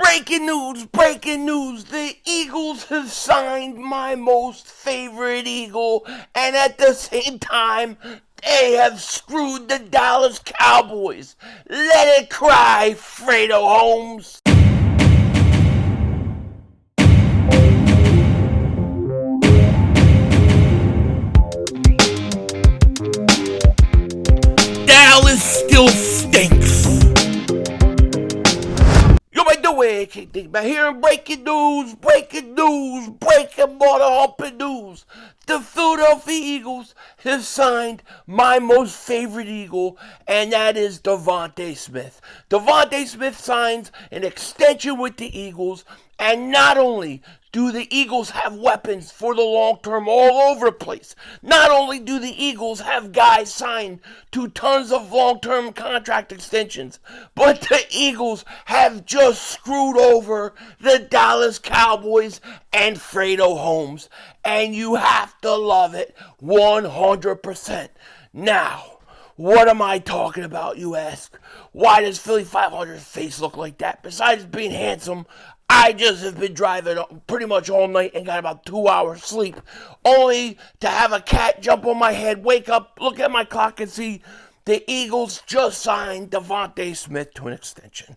Breaking news. The Eagles have signed my most favorite Eagle, and at the same time, they have screwed the Dallas Cowboys. Let it cry, Fredo Holmes. Dallas still stinks. Yo, by the way, I can't think about here. Breaking news, breaking mother humping news. The Philadelphia Eagles have signed my most favorite Eagle, and that is DeVonta Smith. DeVonta Smith signs an extension with the Eagles, and not only do the Eagles have weapons for the long term all over the place, not only do the Eagles have guys signed to tons of long term contract extensions, but the Eagles have just screwed over the Dallas Cowboys and Fredo Holmes. And you have to love it 100%. Now, what am I talking about, you ask? Why does Philly 500's face look like that? Besides being handsome, I just have been driving pretty much all night and got about 2 hours sleep, only to have a cat jump on my head, wake up, look at my clock, and see the Eagles just signed DeVonta Smith to an extension.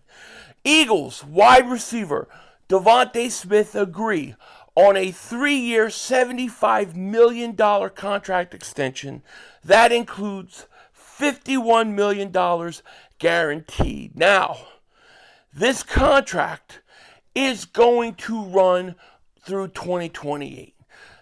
Eagles wide receiver DeVonta Smith agree on a 3-year, $75 million contract extension. That includes $51 million guaranteed. Now, this contract is going to run through 2028.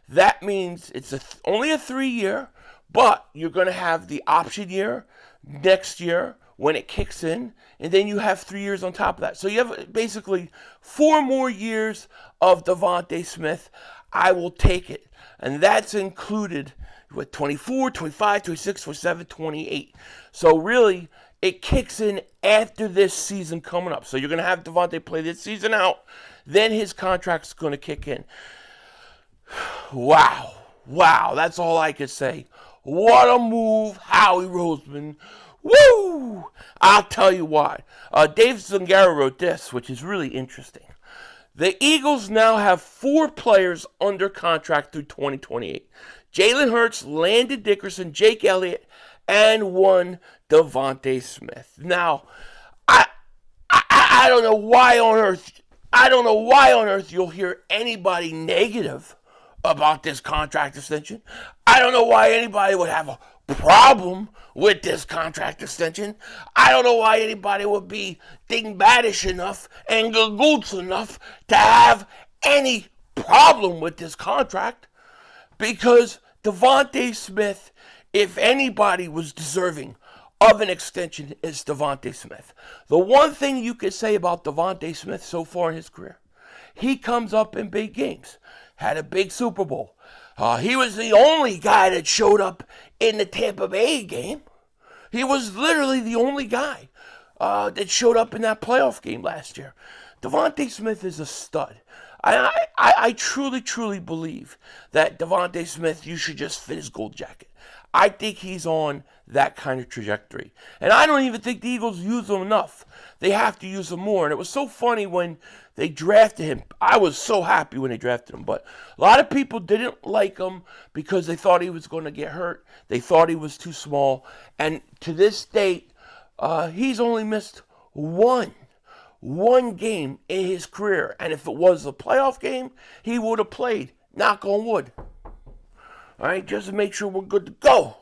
That means it's only a 3-year, but you're going to have the option year next year when it kicks in, and then you have 3 years on top of that. So you have basically 4 more years of DeVonta Smith. I will take it. And that's included with 24, 25, 26, 27, 28. So really, it kicks in after this season coming up. So you're going to have DeVonta play this season out. Then his contract's going to kick in. Wow. That's all I can say. What a move, Howie Roseman. Woo! I'll tell you why. Dave Zangara wrote this, which is really interesting. The Eagles now have 4 players under contract through 2028. Jalen Hurts, Landon Dickerson, Jake Elliott, and 1 DeVonta Smith. Now, I don't know why on earth you'll hear anybody negative about this contract extension. I don't know why anybody would have a problem with this contract extension. I don't know why anybody would be dingbatish enough and gagoots enough to have any problem with this contract, because DeVonta Smith, if anybody was deserving of an extension, is DeVonta Smith. The one thing you could say about DeVonta Smith so far in his career, he comes up in big games. Had a big Super Bowl. He was the only guy that showed up in the Tampa Bay game. He was literally the only guy that showed up in that playoff game last year. DeVonta Smith is a stud. I truly believe that DeVonta Smith, you should just fit his gold jacket. I think he's on that kind of trajectory. And I don't even think the Eagles use him enough. They have to use him more. And it was so funny when they drafted him. I was so happy when they drafted him. But a lot of people didn't like him because they thought he was going to get hurt. They thought he was too small. And to this date, he's only missed one game in his career. And if it was a playoff game, he would have played. Knock on wood. All right, just to make sure we're good to go.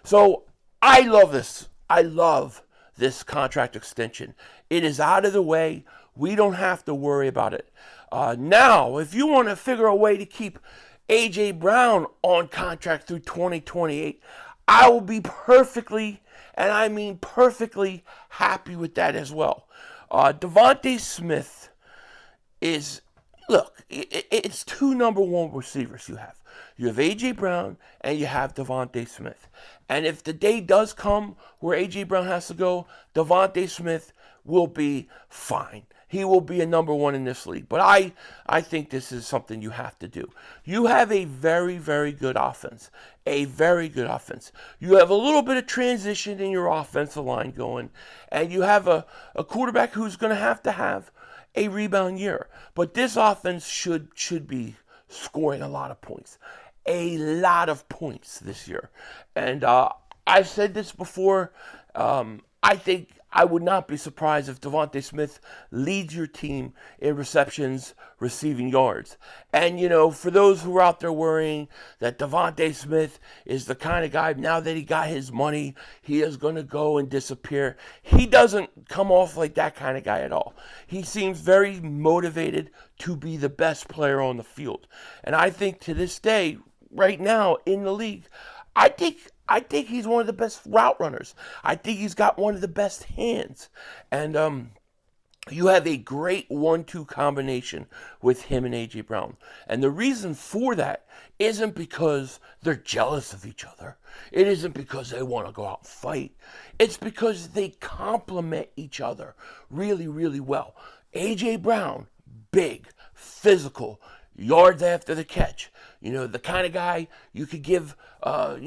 So I love this. I love this contract extension. It is out of the way. We don't have to worry about it. Now, if you want to figure a way to keep A.J. Brown on contract through 2028, I will be perfectly, and I mean perfectly, happy with that as well. DeVonta Smith is, look, it's 2 number 1 receivers you have. You have A.J. Brown and you have DeVonta Smith. And if the day does come where A.J. Brown has to go, DeVonta Smith will be fine. He will be a number 1 in this league. But I think this is something you have to do. You have a very, very good offense. A very good offense. You have a little bit of transition in your offensive line going. And you have a quarterback who's going to have a rebound year. But this offense should be scoring a lot of points. A lot of points this year. And I've said this before. I think I would not be surprised if DeVonta Smith leads your team in receptions, receiving yards. And, for those who are out there worrying that DeVonta Smith is the kind of guy, now that he got his money, he is going to go and disappear. He doesn't come off like that kind of guy at all. He seems very motivated to be the best player on the field. And I think to this day, right now in the league, I think he's one of the best route runners. I think he's got one of the best hands. And you have a great 1-2 combination with him and A.J. Brown. And the reason for that isn't because they're jealous of each other. It isn't because they want to go out and fight. It's because they complement each other really, really well. A.J. Brown, big, physical, yards after the catch. The kind of guy you could give, a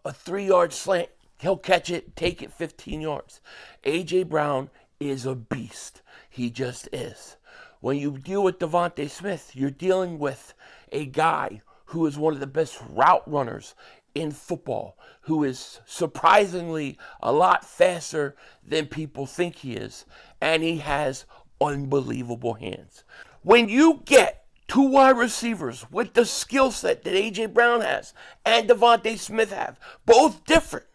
3-yard slant. He'll catch it, take it 15 yards. A.J. Brown is a beast. He just is. When you deal with DeVonta Smith, you're dealing with a guy who is one of the best route runners in football, who is surprisingly a lot faster than people think he is, and he has unbelievable hands. When you get 2 wide receivers with the skill set that A.J. Brown has and DeVonta Smith have, both different,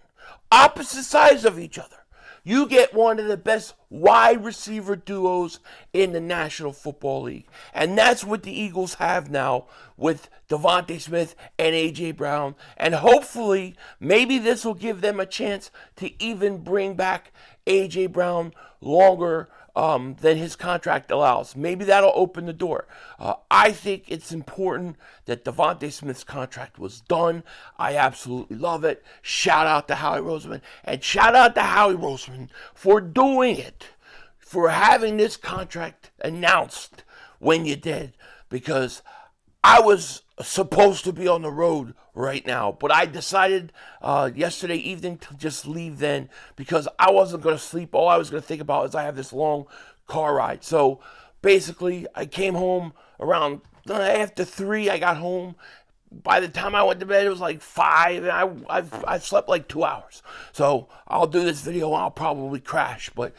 opposite sides of each other, you get one of the best wide receiver duos in the National Football League. And that's what the Eagles have now with DeVonta Smith and A.J. Brown. And hopefully, maybe this will give them a chance to even bring back A.J. Brown longer than his contract allows. Maybe that'll open the door. I think it's important that DeVonta Smith's contract was done. I absolutely love it. Shout out to Howie Roseman. And shout out to Howie Roseman for doing it, for having this contract announced when you did. Because I was supposed to be on the road right now, but I decided yesterday evening to just leave then because I wasn't going to sleep. All I was going to think about is I have this long car ride. So basically, I came home around after 3. I got home. By the time I went to bed, it was like 5, and I slept like 2 hours. So I'll do this video, and I'll probably crash, but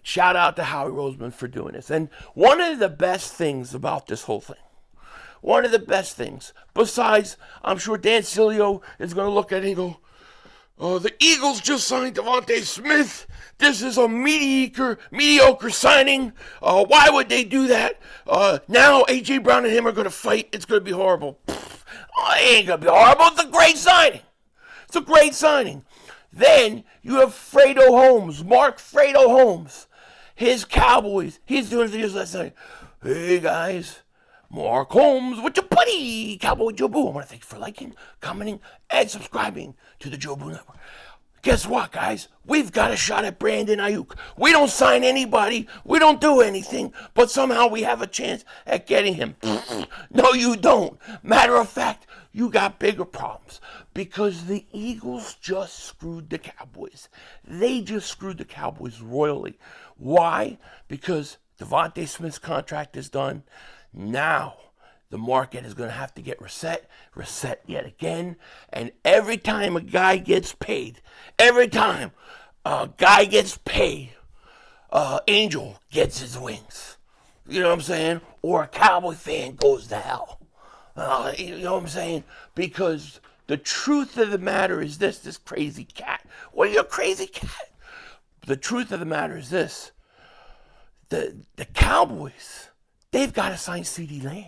shout out to Howie Roseman for doing this. And one of the best things about this whole thing, one of the best things, besides, I'm sure Dan Sileo is going to look at it and go, the Eagles just signed DeVonta Smith. This is a mediocre signing. Why would they do that? Now A.J. Brown and him are going to fight. It's going to be horrible. It ain't going to be horrible. It's a great signing. It's a great signing. Then you have Fredo Holmes, Mark Fredo Holmes, his Cowboys. He's doing videos last night. Hey, guys. Mark Holmes with your buddy, Cowboy Joe Boo. I want to thank you for liking, commenting, and subscribing to the Joe Boo Network. Guess what, guys? We've got a shot at Brandon Ayuk. We don't sign anybody. We don't do anything. But somehow we have a chance at getting him. No, you don't. Matter of fact, you got bigger problems. Because the Eagles just screwed the Cowboys. They just screwed the Cowboys royally. Why? Because DeVonta Smith's contract is done. Now, the market is going to have to get reset yet again. And every time a guy gets paid, Angel gets his wings. You know what I'm saying? Or a Cowboy fan goes to hell. You know what I'm saying? Because the truth of the matter is this crazy cat. Well, you're a crazy cat. The truth of the matter is this. The Cowboys, they've got to sign CeeDee Lamb.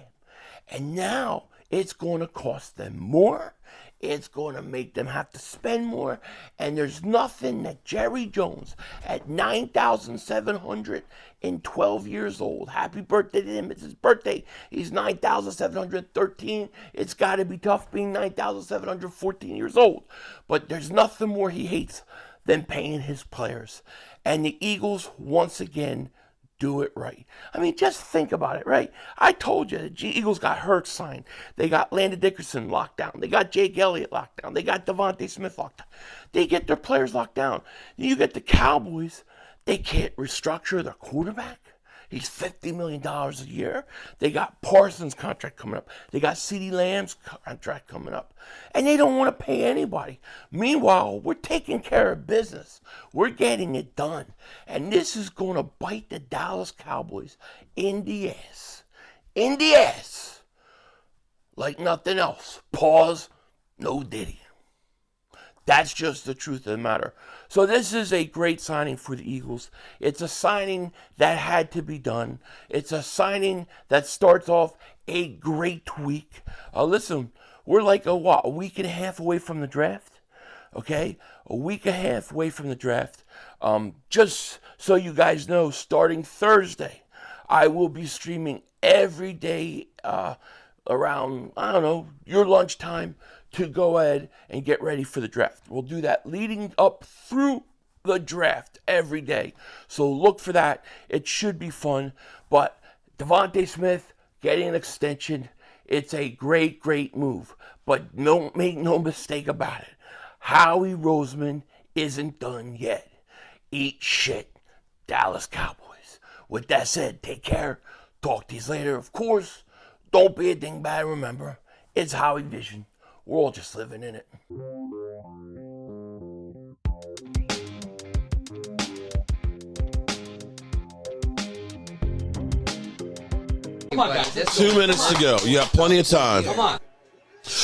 And now it's going to cost them more. It's going to make them have to spend more. And there's nothing that Jerry Jones, at 9,712 years old, happy birthday to him. It's his birthday. He's 9,713. It's got to be tough being 9,714 years old. But there's nothing more he hates than paying his players. And the Eagles, once again, do it right. I mean, just think about it, right? I told you, the Eagles got Hurts signed. They got Landon Dickerson locked down. They got Jake Elliott locked down. They got DeVonta Smith locked down. They get their players locked down. You get the Cowboys, they can't restructure their quarterback. He's $50 million a year. They got Parsons' contract coming up. They got CeeDee Lamb's contract coming up. And they don't want to pay anybody. Meanwhile, we're taking care of business. We're getting it done. And this is going to bite the Dallas Cowboys in the ass. In the ass. Like nothing else. Pause. No diddy. That's just the truth of the matter. So this is a great signing for the Eagles. It's a signing that had to be done. It's a signing that starts off a great week. Listen, we're like a week and a half away from the draft. Okay? A week and a half away from the draft. Just so you guys know, starting Thursday, I will be streaming every day around, I don't know, your lunchtime, to go ahead and get ready for the draft. We'll do that leading up through the draft every day. So look for that. It should be fun. But DeVonta Smith getting an extension, it's a great, great move. But make no mistake about it. Howie Roseman isn't done yet. Eat shit, Dallas Cowboys. With that said, take care. Talk to you later. Of course, don't be a dingbat. Remember, it's Howie Vision. We're all just living in it. Come on, guys. 2 minutes to go. You have plenty of time. Come on.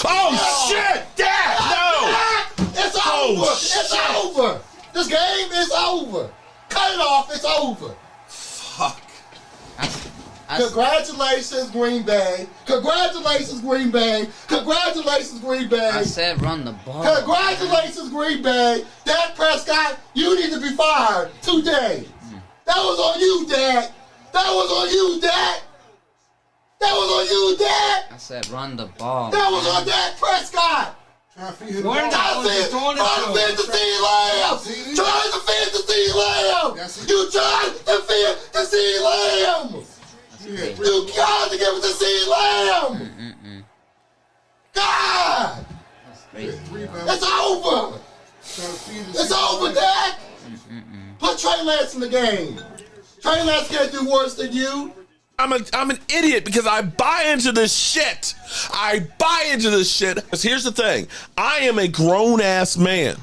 Oh, shit! Dad! No! It's over! It's over! This game is over! Cut it off, it's over! Fuck. Congratulations, Green Bay! Congratulations, Green Bay! Congratulations, Green Bay! I said run the ball. Congratulations, Green Bay! Dak Prescott, you need to be fired today! That was on you, Dak! That was on you, Dak! That was on you, Dak! I said run the ball. That was on Dak Prescott! Trying to feed the CeeDee Lamb! Trying to feed the CeeDee Lamb! You tried to feed the CeeDee Lamb! You got to give it to CeeDee Lamb! God! It's over! It's over, Dak! Put Trey Lance in the game. Trey Lance can't do worse than you. I'm an idiot because I buy into this shit. I buy into this shit. Because here's the thing. I am a grown-ass man.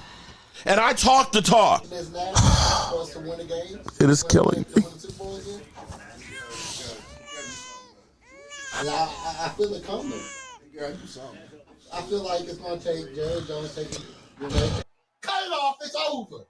And I talk the talk. It is killing me. I feel it coming. I feel like it's going to take Jerry Jones taking. Cut it off. It's over.